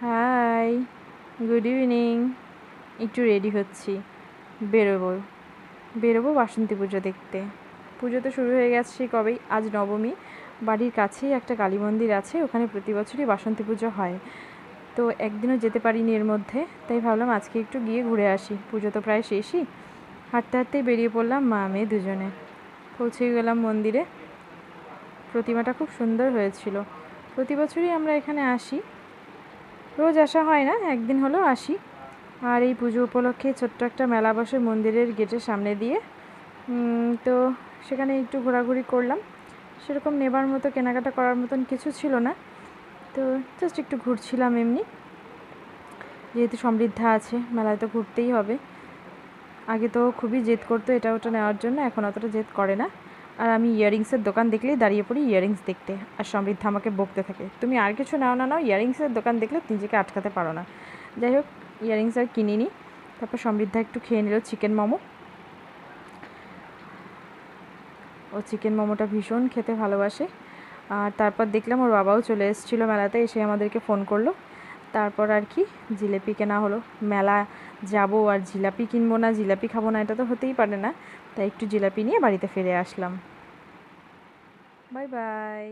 High, good evening. একটু ready হচ্ছি, বেরোবো বাসন্তী পুজো দেখতে। পুজো তো শুরু হয়ে গেছে কবেই, আজ নবমী। বাড়ির কাছেই একটা কালী মন্দির আছে, ওখানে প্রতি বছরই বাসন্তী পুজো হয়। তো একদিনও যেতে পারিনি এর মধ্যে, তাই ভাবলাম আজকে একটু গিয়ে ঘুরে আসি। পুজো তো প্রায় শেষই। হাঁটতে হাঁটতেই বেরিয়ে পড়লাম মা মেয়ে দুজনে। পৌঁছে গেলাম মন্দিরে। প্রতিমাটা খুব সুন্দর হয়েছিল। প্রতি বছরই আমরা এখানে আসি, রোজ আসা হয় না, একদিন হলেও আসি। আর এই পুজো উপলক্ষে ছোট্ট একটা মেলা বসে মন্দিরের গেটের সামনে দিয়ে। তো সেখানে একটু ঘোরাঘুরি করলাম। সেরকম নেবার মতো, কেনাকাটা করার মতন কিছু ছিল না, তো জাস্ট একটু ঘুরছিলাম এমনি। যেহেতু সমৃদ্ধা আছে, মেলায় তো ঘুরতেই হবে। আগে তো খুবই জেদ করতো এটা ওটা নেওয়ার জন্য, এখন অতটা জেদ করে না। আর আমি ইয়াররিংসের দোকান দেখলেই দাঁড়িয়ে পড়ি ইয়াররিংস দেখতে, আর সমৃদ্ধা আমাকে বকতে থাকে, তুমি আর কিছু নাও না নাও, ইয়াররিংসের দোকান দেখলে নিজেকে আটকাতে পারো না। যাই হোক, ইয়াররিংস আর কিনিনি। তারপর সমৃদ্ধা একটু খেয়ে নিল চিকেন মোমো। ও চিকেন মোমোটা ভীষণ খেতে ভালোবাসে। আর তারপর দেখলাম ওর বাবাও চলে এসেছিলো মেলাতে, এসে আমাদেরকে ফোন করলো। তারপর আর কি জিলেপি কেনা হলো। মেলা যাব আর জিলাপি কিনবো না, জিলাপি খাবো না, এটা তো হতেই পারে না। তাই একটু জিলাপি নিয়ে বাড়িতে ফিরে আসলাম। Bye bye.